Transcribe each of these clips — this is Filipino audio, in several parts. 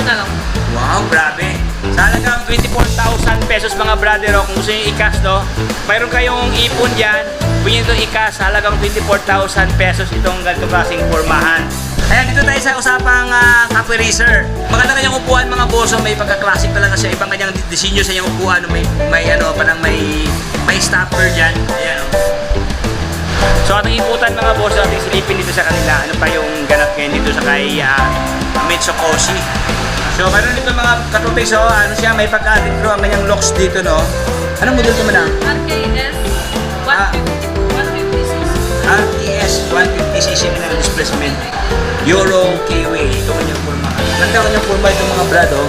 na lang. Wow, grabe. Sa halagang 24,000 pesos mga brother, o kung gusto nyo i-cash, no? Mayroon kayong ipon dyan, pwede nyo ito i-cash sa halagang 24,000 pesos itong ganito klaseng pormahan. Ayan, dito tayo sa usapang Cafe Racer. Maganda kanyang upuan mga boso, may pagka-classic talaga siya. Ibang kanyang disenyo sa kanyang upuan, may ano, parang may stopper dyan. Ayan, o. So ating ikutan mga boss, ating silipin dito sa kanila. Ano pa yung ganap ngayon dito sa kay Mitsukoshi. So mayroon dito mga katupis, oh, ano siya, may pagka-retro ang kanyang locks dito, no? Anong model ito man lang? RKS 150cc. RTS 150cc na displacement. Euro Kiwi. Ito kanyang forma. Ganda kanyang forma ito mga brado.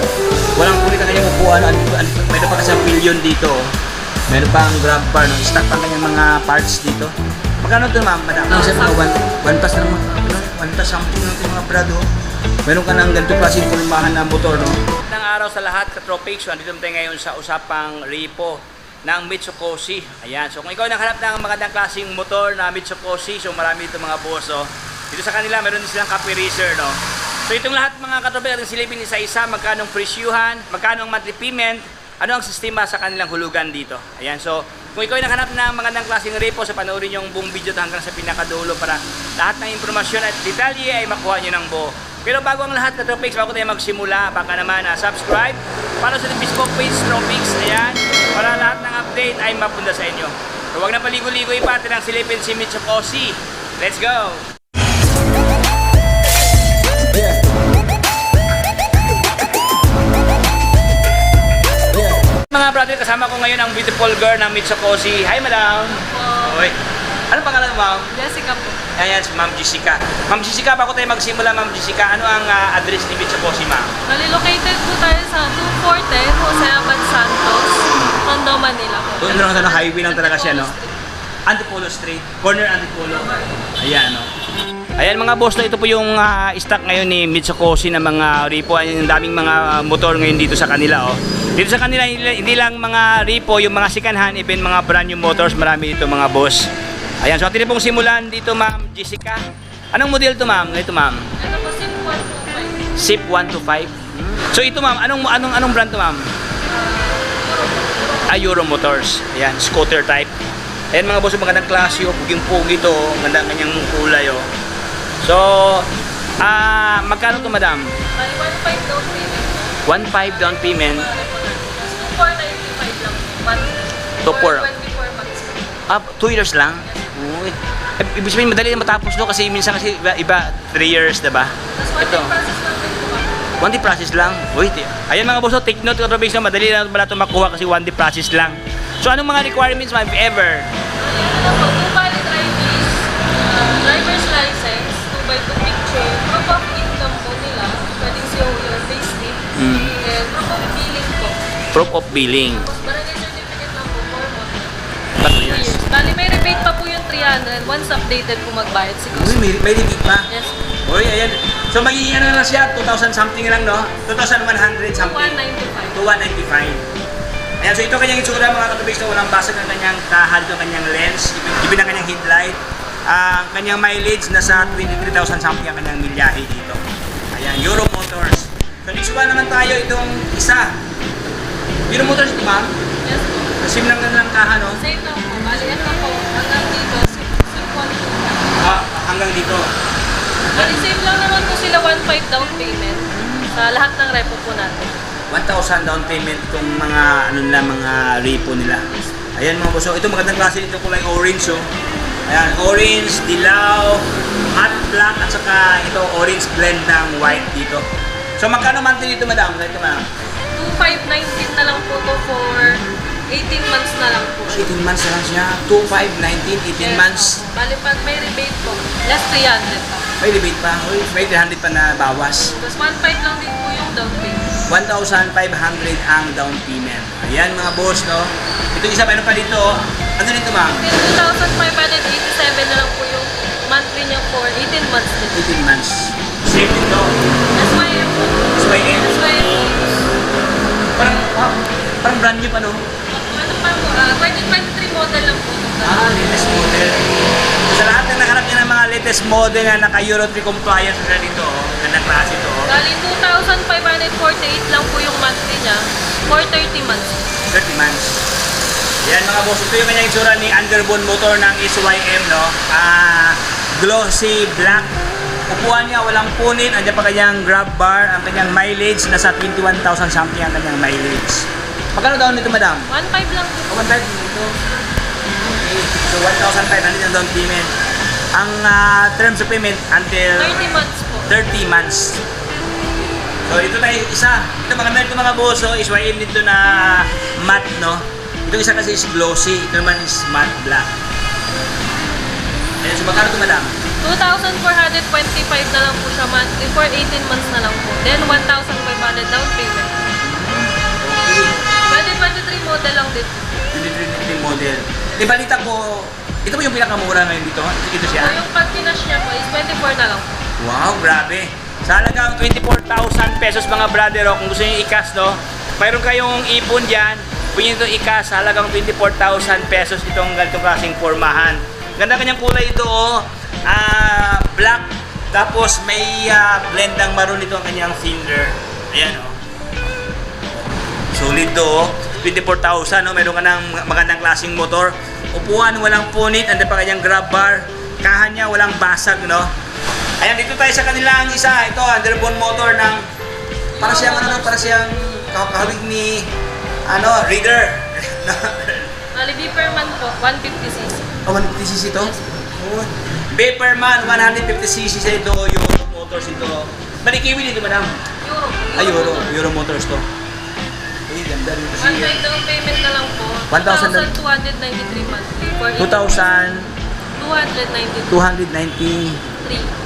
Walang kulit ang kanyang upuan. Mayroon pa kasi ang pillion dito. Meron pa ang grab bar, no? Stock pa kanyang mga parts dito. Magkano ito ma'am? Madam? Ano siya mga one plus na naman. One plus something lang ito mga brado. Meron ka ng ganito klaseng pulmahan na motor, no? Magandang araw sa lahat, ka-tropics. So, andito tayo ngayon sa usapang repo ng Mitsukoshi. Ayan. So, kung ikaw nakahanap ng magandang klaseng motor na Mitsukoshi, so marami dito mga boss, oh. Dito sa kanila, meron din silang Cafe Racer, no? So, itong lahat mga ka-tropics, ating silipin isa-isa, magkano ang presyuhan, magkano ang monthly payment, ano ang sistema sa kanilang hulugan dito. Ayan. So, kung ikaw ay nakahanap ng magandang klaseng repo, sa panoorin yung buong video hanggang sa pinakadulo para lahat ng impormasyon at detalye ay makuha nyo ng buo. Pero bago ang lahat na Tropics, bago tayo magsimula, baka naman subscribe para sa Facebook page Tropics, ayan, para lahat ng update ay mapunta sa inyo. So huwag na paligo-ligoy pa, tinang silipin si Mitsukoshi. Let's go! Mga brother, kasama ko ngayon ang beautiful girl ng Mitsukoshi. Hi madam! Oy. Ano pangalan mo, ma'am? Jessica po. Ayan, si Ma'am Jessica. Ma'am Jessica, bago tayo magsimula, Ma'am Jessica, ano ang address ni Mitsukoshi, ma'am? Nalilocated po tayo sa 240 Jose Abad Santos, Tondo, Manila po. Doon lang sa highway lang talaga siya, no? Antipolo Street. Corner Antipolo. Ayan, no? Ayan mga boss, no, ito po yung stock ngayon ni Mitsukoshi na mga repo. Ayan, yung daming mga motor ngayon dito sa kanila, oh. Dito sa kanila, hindi lang mga repo, yung mga second hand, even mga brand new motors, marami dito mga boss. Ayan, so atin pong simulan dito, Ma'am Jessica. Anong model to, ma'am? Ito, ma'am. Ito po, SIP SIP 125. 125. So ito, ma'am, anong brand to, ma'am? Euro Motors. Ayan, scooter type. Ayan mga boss, magandang klase, oh, puging-pugi to, ganda ang kanyang kulay, oh. So, magkano to, madam? 1.5 down payment. 1.5 down payment. 2.495 lang. 2.4. 2 years lang? Yes. Uy. Ibig sabihin, madali na matapos no kasi minsan kasi iba 3 years, diba? Tapos One one day process lang din po. day process lang. Wait. Ayan mga boss, take note, katrobis na madali lang pala ito makuha kasi one day process lang. So anong mga requirements, ma'am, if ever? Ano po, 2 valid IDs, driver's license, 2x2 picture, proof of income po nila, pwedeng your payslip, and proof of billing po. Proof of billing. Tapos barangay certificate lang po for month. 3 years. Bali, may rebate pa po yung 300 once updated po magbayad si Uy, may limit pa. Yes. Uy, ayan. So magiging ano na siya, 2,000 something lang, no? 2,100 something. 195. To 195. Ayan, so ito kanyang itsura mga katubig na walang basag ang kanyang tahal, ito kanyang lens, ibig ang kanyang headlight. Ang kanyang mileage nasa 23,000 something ang kanyang milyahe dito. Ayan, Euro Motors. So nisuba naman tayo itong isa. Euro Motors ito, ma'am? Yes po. Sim lang na ng kaha, no? Same lang po. Bali, ito po. Hanggang dito, SIP 125. Hanggang dito. Bali, same lang naman po sila 1.5 down payment sa lahat ng repo po natin. 1,000 down payment itong mga ano nila, mga repo nila. Ayan mga boss, so, ito magandang klase nito kulay orange, oh. Ayan, orange, dilaw, matte black at saka ito orange blend ng white dito. So magkano monthly dito, madam? Ito, ma'am. 2.519 na lang po to for 18 months na lang po. 18 months na lang siya. 2,519, 18 months. Bali, pag may rebate po, less 300 pa. May rebate pa. Uy, may 300 pa na bawas. Tapos 1.5 lang din po yung down payment. 1,500 ang down payment. Ayan mga boss, no? Ito isa, meron pa dito, oh. Ano dito, ma'am? 2,587 na lang po yung monthly niya for 18 months din. 18 months. Same dito. SYM po. SYM. SYM. Parang brand new pa, no? Ano pa po, 2023 model lang po. Latest model. Sa lahat ng nakarap niya ng mga latest model na naka-Euro 3 compliance na dito. Gandang klase ito. Bali, 2,548 lang po yung monthly niya for 30 months. 30 months. Yan mga boss, ito yung kanyang itsura ni Underbone motor ng SYM, no? Glossy black. Upuan niya, walang punit. Andiyan pa kanyang grab bar. Ang kanyang mileage, nasa 21,000 something ang kanyang mileage. Magkano down nito, madam? 1,500 lang po. 1,500 dito. Okay. So, 1,500 ang down payment. Ang terms of payment until 30 months po. 30 months. So, dito tayo isa. Ito maganda ito mga boss, oh, SYM dito na matte, no? Ito isa kasi is glossy. Ito naman is matte black. Ayan, so magkano ito, madam? 2,425 na lang po siya monthly for 18 months na lang po. Then 1,500 down payment. Okay. 2023 model lang din. 2023 model. Di balita ko, ito ba yung pinakamura ngayon dito? Ito So siya? yung pag-finish niya po is 24 na lang po. Wow, grabe. Sa halagang 24,000 pesos mga brother, oh, kung gusto niyo i-cash, no? Mayroon kayong ipon dyan, pwede nyo i-cash sa halagang 24,000 pesos itong ganitong klaseng formahan. Ganda kanyang kulay ito, oh. Black, tapos may blendang maroon ito ang kanyang cylinder. Ayan, oh. Solid to, oh. 24,000, no? Meron ka ng magandang klaseng motor. Upuan, walang punit, anda pa kanyang grab bar. Kahan niya, walang basag, no? Ayan, dito tayo sa kanilang isa. Ito, Underbone motor ng para siyang para siyang kahawig ni Reader. Bali, Beeperman po, 150cc. Oh, 150cc ito? Oh. Beeperman, 150cc sa ito, Euro Motors ito. Bali, kiwi dito, madam? Euro. Euro Motors to. Uy, ganda rin kasi. 1,500 down payment na lang po. 1,000 2,293 monthly for 2,293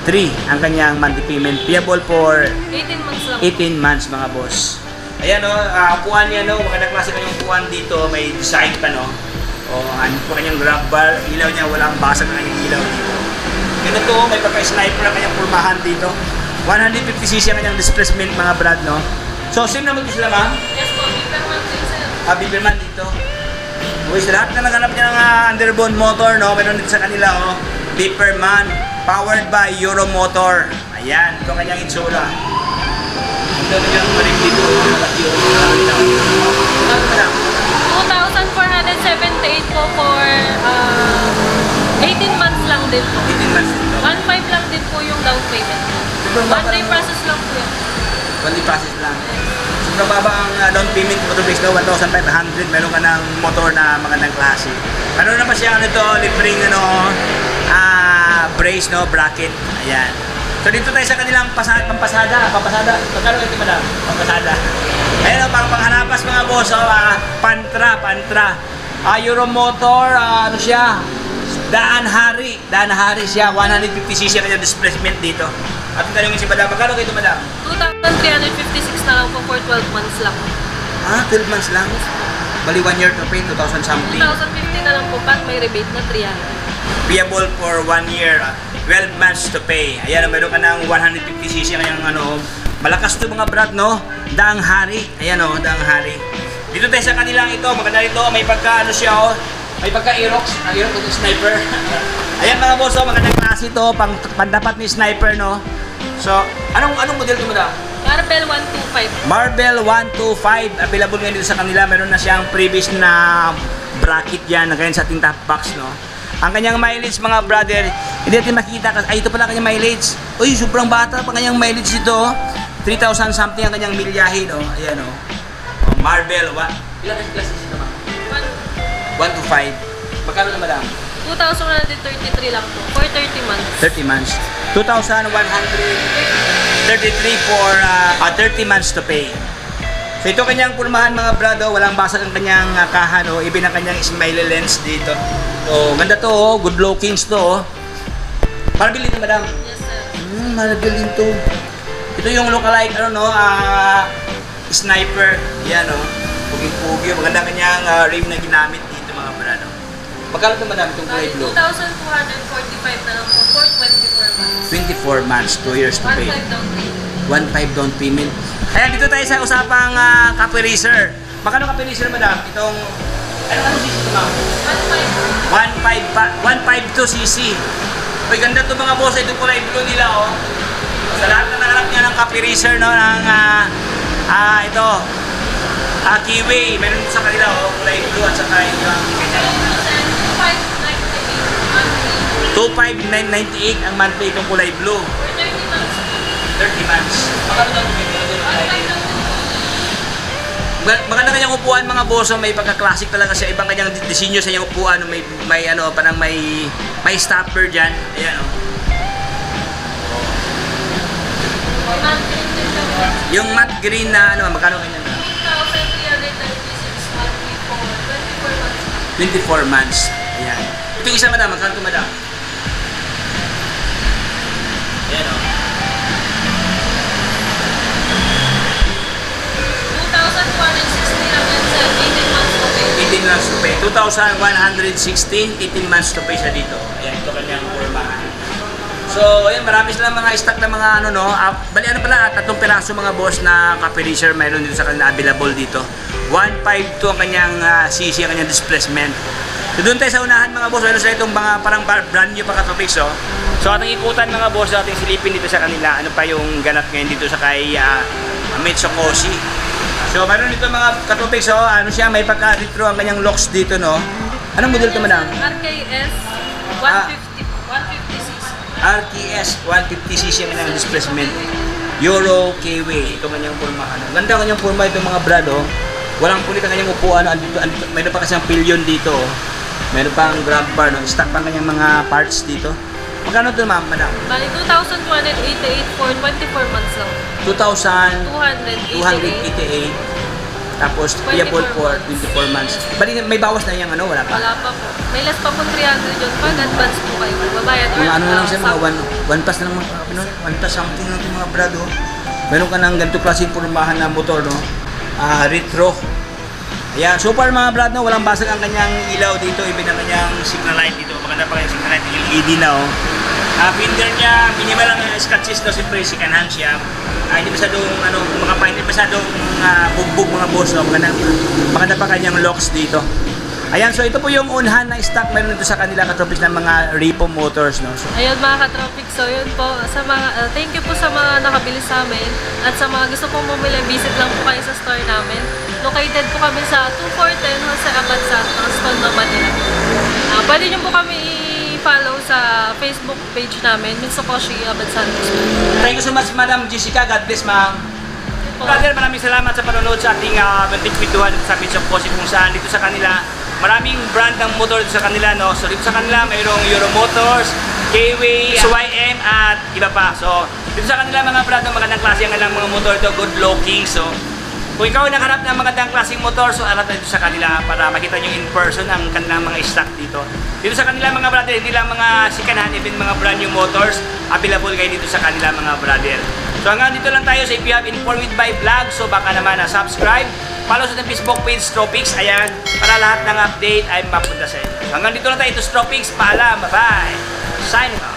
3 ang kanyang monthly payment. Payable for 18 months lang. 18 months mga boss. Ayan o, upuan niya no, magandang klase kanyang upuan dito, may design pa no. O, ano po kanyang grab bar, ilaw niya, walang basag na kanyang ilaw dito. Ganito, may pagka-sniper ang kanyang pulmahan dito. 150cc ang kanyang displacement mga brad no. So, same naman ito sila ma'am? Yes po, Beeperman din sir. Beeperman dito. Uy, sa lahat na naghanap niya ng Underbone motor no, meron dito sa kanila oh. Beeperman, powered by Euro Motor. Ayan, ito kanyang itsura. Ito kanyang marig dito. 2,478 po for 18 months lang din po. 18 months dito. 1,500 lang din po yung down payment. One day process lang po yan. One day process lang. Sobrang baba ang down payment motor base daw, 1,500. Meron ka ng motor na magandang klase. Meron naman siya libreng brace no, bracket. Ayan. So dito tayo sa kanilang pampasada. Pagkano ito madam? Pampasada. Ayan o, panghanapas mga boss. Pantra. Euro Motor, ano siya? Daan Hari siya. 150cc ang kanyang displacement dito. At tanongin si madam, pagkano ito madam? 2,356 na lang po for 12 months lang. 12 months lang. Bali 1 year to pay, 2,000 something. 2,050 na lang po pag may rebate na 300. Payable for 1 year, 12 months to pay. Ayan, meron ka ng 150cc kanyang malakas to mga brad, no? Daang Hari. Ayan Daang Hari. Dito tayo sa kanilang ito, maganda rito, may pagka siya may pagka Aerox ito sniper. Ayan mga boss, magandang klase ito, pandapat ni sniper, no? So, anong model ito madam? Marble 125. Marble 125, available ngayon dito sa kanila. Meron na siyang previous na bracket yan, na ganyan sa ating top box, no? Ang kanyang mileage mga brother, hindi natin makikita kasi, ito pala kanyang mileage. Uy, sobrang bata pa kanyang mileage dito. 3,000 something ang kanyang milyahe, no? Ayan, no? Marble, ilan ang classes ito, ma'am? 1 to 5. Magkano na, madam? 2,133 lang po for 30 months. 30 months. 2,133 for 30 months to pay. So ito kanyang pulmahan mga brado, walang basag ang kanyang kahan o even ang kanyang smiley lens dito. So ganda to good lookings to Marble din madam. Yes sir. Marble din to. Ito yung lookalike sniper. Yan Pugi-pugi. Maganda kanyang rim na ginamit dito mga brado. Magkano ito madam itong kulay blue? 2,245 na lang po for 24 months. 24 months, 2 years to pay. 1,500 down payment. 1.5 down payment. Ayan, dito tayo sa usapang Cafe Racer. Magkano Cafe Racer, madam? Itong, ano cc ito, ma'am? 1,500. 152cc. Uy, ganda to mga boss. Ito kulay blue nila, oh. Sa lahat na nahanap niya ng Copy Racer, no, ng, ito, Kiwi. Meron sa kanila, oh, kulay blue at saka yung ganyan. 2,598 ang monthly itong kulay blue. 30 months. Maganda kanyang upuan mga boso, may pagka-classic talaga siya. Ibang kanyang disenyo sa kanyang upuan, may ano, parang may stopper diyan. Ayan oh. Yung matte green na ano, magkano kanya na? 24 months. Ayan. Ito yung isa madam, magkano ito madam? Ayan o. 18 months to pay. 2,116, 18 months to pay siya dito. Ayan, ito kanyang formahan. So, ayan, marami silang mga stock na mga ano, no. Bali, ano pala, 3 piraso mga boss na Copy Racer mayroon dito sa kanila available dito. 152 ang kanyang CC, ang kanyang displacement. So, doon tayo sa unahan mga boss. Mayroon sila itong mga parang brand new pa Katropix, oh. So, ating ikutan mga boss, ating silipin dito sa kanila. Ano pa yung ganap ngayon dito sa kay Mitsukoshi. So, mayroon dito mga Katropix, oh. Ano siya, may pagka-retro ang kanyang locks dito, no. Anong model ito, madam? RKS 150cc. RKS 150cc ang kanyang displacement. Euro KW. Ito kanyang formahan. Ganda kanyang forma itong mga brad, oh. Walang pulit ang kanyang upuan. Mayroon pa kasi ang pillion dito, oh. Mayroon pang grab bar, no. Stock pa ang kanyang mga parts dito. Magkano ito, ma'am, madam? Bali, 2,288 for 24 months lang. 2,288. 288. Tapos, 24 payable for 24 months. Bali, may bawas na yung ano, wala pa? Wala pa po. May less pa po 300 yun. Pag advance po kayo, magbabayad. Mga ano lang siya, mga one pass na lang, one pass something lang itong mga brad, oh. Meron ka ng ganito klaseng formahan na motor, no? Retro. Ayan, so far mga brad, no, walang basag ang kanyang ilaw dito, even ang kanyang signal light dito. Maganda pa kanyang signal light, yung LED na, oh. Fender niya, minimal lang scratches daw, siyempre second hand siya. Hindi masyadong, ano, hindi masyadong bugbog mga boss, no? Maganda pa kanyang locks dito. Ayan, so ito po yung unhan na stock meron dito sa kanila Katropix ng mga Repo Motors, no? So, Ayun mga Katropix, so yun po, sa mga, thank you po sa mga nakabili sa amin at sa mga gusto pong bumili, visit lang po kayo sa store namin. Located po kami sa 2410 Jose Abad Santos, Tondo, Manila. Pwede nyo po kami i-follow sa Facebook page namin, Mitsukoshi Abad Santos. thank you so much, Madam Jessica. God bless, ma'am. Brother, maraming salamat sa panonood sa ating munting kwentuhan sa Mitsukoshi kung saan dito sa kanila. Maraming brand ng motor dito sa kanila, no? So dito sa kanila mayroong Euro Motors, KW, SYM at iba pa. So dito sa kanila mga brand ng magandang klase ang kanilang mga motor ito, good looking. So kung ikaw ay nakaharap ng magandang klaseng motor, so alat dito sa kanila para makita nyo in person ang kanilang mga stock dito. Dito sa kanila mga brother, hindi lang mga sikanahan, even mga brand new motors, available kayo dito sa kanila mga brother. So hanggang dito lang tayo sa If You Have Informed by Vlog. So baka naman subscribe, follow sa Facebook page Stropix, ayan, para lahat ng update ay mapunta sa inyo. So hanggang dito lang tayo, ito Stropix, paalam, bye-bye, signing off.